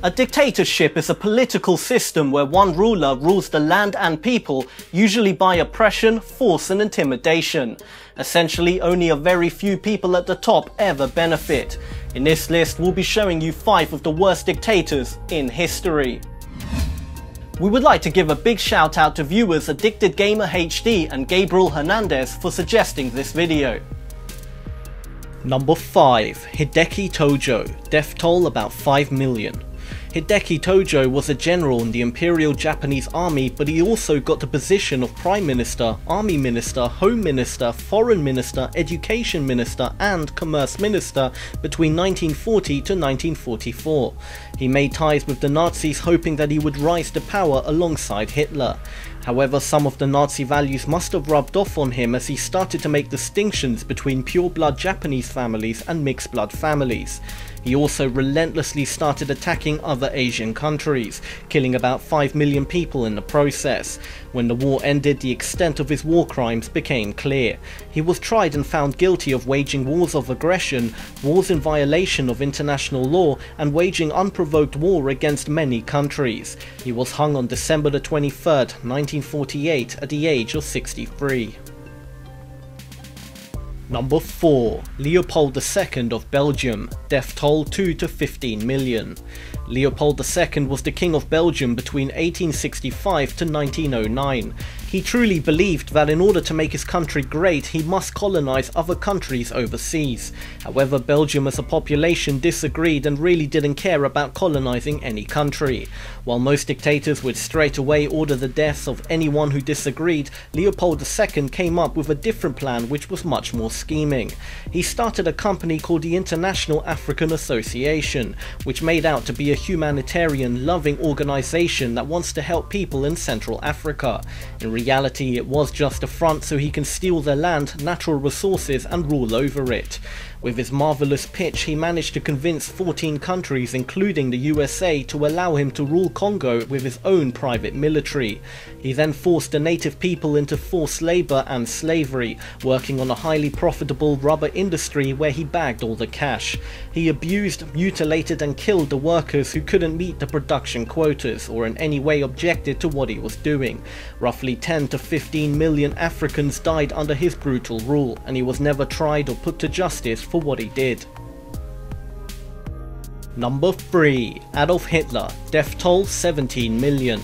A dictatorship is a political system where one ruler rules the land and people, usually by oppression, force and intimidation. Essentially, only a very few people at the top ever benefit. In this list, we'll be showing you 5 of the worst dictators in history. We would like to give a big shout out to viewers AddictedGamerHD and Gabriel Hernandez for suggesting this video. Number 5. Hideki Tojo, death toll about 5 million. Hideki Tojo was a general in the Imperial Japanese army, but he also got the position of Prime Minister, Army Minister, Home Minister, Foreign Minister, Education Minister and Commerce Minister between 1940 to 1944. He made ties with the Nazis, hoping that he would rise to power alongside Hitler. However, some of the Nazi values must have rubbed off on him as he started to make distinctions between pure-blood Japanese families and mixed-blood families. He also relentlessly started attacking other Asian countries, killing about 5 million people in the process. When the war ended, the extent of his war crimes became clear. He was tried and found guilty of waging wars of aggression, wars in violation of international law, and waging unprovoked war against many countries. He was hung on December 23rd, 1948 at the age of 63. Number 4. Leopold II of Belgium, death toll 2 to 15 million. Leopold II was the King of Belgium between 1865 to 1909. He truly believed that in order to make his country great, he must colonize other countries overseas. However, Belgium as a population disagreed and really didn't care about colonizing any country. While most dictators would straight away order the deaths of anyone who disagreed, Leopold II came up with a different plan which was much more scheming. He started a company called the International African Association, which made out to be a humanitarian, loving organization that wants to help people in Central Africa. In reality, it was just a front so he can steal their land, natural resources and rule over it. With his marvelous pitch, he managed to convince 14 countries, including the USA, to allow him to rule Congo with his own private military. He then forced the native people into forced labor and slavery, working on a highly profitable rubber industry where he bagged all the cash. He abused, mutilated and killed the workers who couldn't meet the production quotas or in any way objected to what he was doing. Roughly 10 to 15 million Africans died under his brutal rule, and he was never tried or put to justice for what he did. Number 3. Adolf Hitler, death toll 17 million.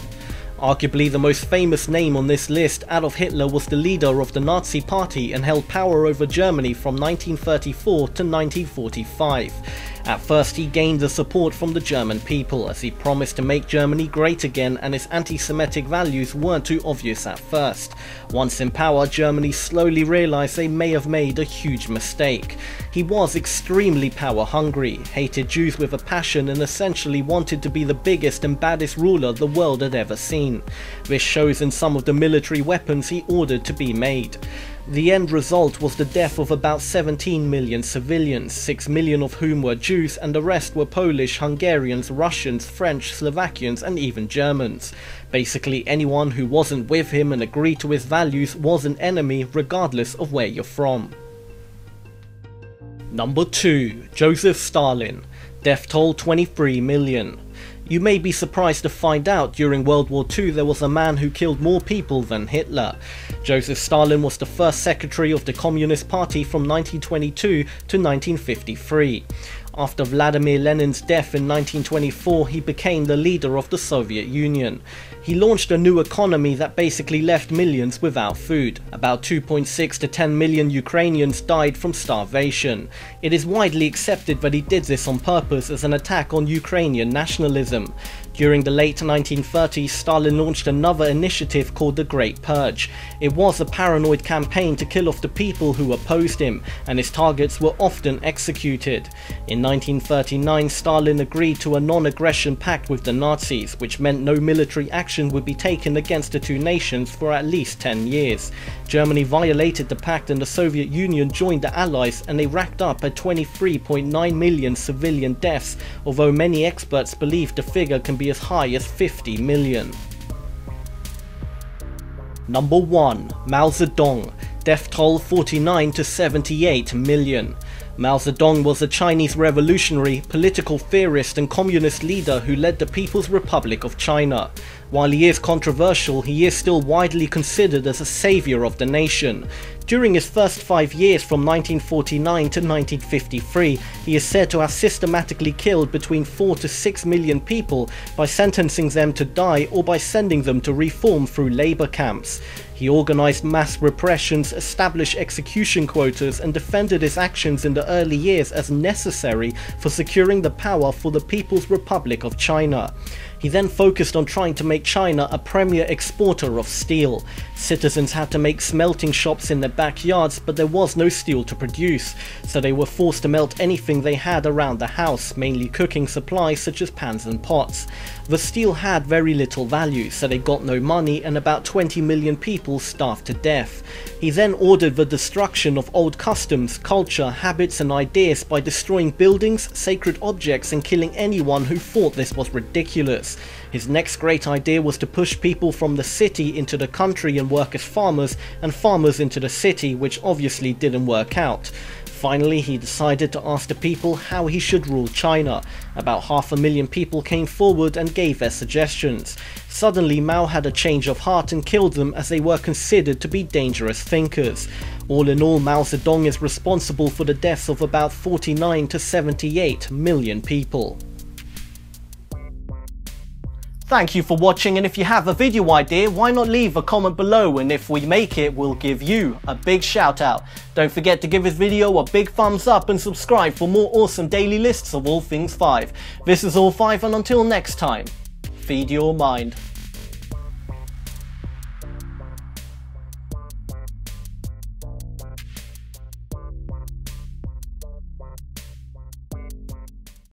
Arguably the most famous name on this list, Adolf Hitler was the leader of the Nazi Party and held power over Germany from 1934 to 1945. At first he gained the support from the German people as he promised to make Germany great again, and his anti-Semitic values weren't too obvious at first. Once in power, Germany slowly realised they may have made a huge mistake. He was extremely power hungry, hated Jews with a passion and essentially wanted to be the biggest and baddest ruler the world had ever seen. This shows in some of the military weapons he ordered to be made. The end result was the death of about 17 million civilians, 6 million of whom were Jews and the rest were Polish, Hungarians, Russians, French, Slovakians and even Germans. Basically anyone who wasn't with him and agreed to his values was an enemy regardless of where you're from. Number 2. Josef Stalin, death toll 23 million. You may be surprised to find out during World War II there was a man who killed more people than Hitler. Josef Stalin was the first secretary of the Communist Party from 1922 to 1953. After Vladimir Lenin's death in 1924, he became the leader of the Soviet Union. He launched a new economy that basically left millions without food. About 2.6 to 10 million Ukrainians died from starvation. It is widely accepted that he did this on purpose as an attack on Ukrainian nationalism. During the late 1930s, Stalin launched another initiative called the Great Purge. It was a paranoid campaign to kill off the people who opposed him, and his targets were often executed. In 1939, Stalin agreed to a non-aggression pact with the Nazis, which meant no military action would be taken against the two nations for at least 10 years. Germany violated the pact and the Soviet Union joined the Allies, and they racked up at 23.9 million civilian deaths, although many experts believe the figure can be as high as 50 million. Number 1. Mao Zedong, death toll 49 to 78 million. Mao Zedong was a Chinese revolutionary, political theorist and communist leader who led the People's Republic of China. While he is controversial, he is still widely considered as a savior of the nation. During his first 5 years from 1949 to 1953, he is said to have systematically killed between 4 to 6 million people by sentencing them to die or by sending them to reform through labor camps. He organized mass repressions, established execution quotas, and defended his actions in the early years as necessary for securing the power for the People's Republic of China. He then focused on trying to make China a premier exporter of steel. Citizens had to make smelting shops in their backyards, but there was no steel to produce, so they were forced to melt anything they had around the house, mainly cooking supplies such as pans and pots. The steel had very little value, so they got no money, and about 20 million people starved to death. He then ordered the destruction of old customs, culture, habits and ideas by destroying buildings, sacred objects and killing anyone who thought this was ridiculous. His next great idea was to push people from the city into the country and work as farmers, and farmers into the city, which obviously didn't work out. Finally, he decided to ask the people how he should rule China. About 500,000 people came forward and gave their suggestions. Suddenly, Mao had a change of heart and killed them as they were considered to be dangerous thinkers. All in all, Mao Zedong is responsible for the deaths of about 49 to 78 million people. Thank you for watching, and if you have a video idea, why not leave a comment below, and if we make it, we'll give you a big shout out. Don't forget to give this video a big thumbs up and subscribe for more awesome daily lists of all things 5. This is All 5, and until next time, feed your mind.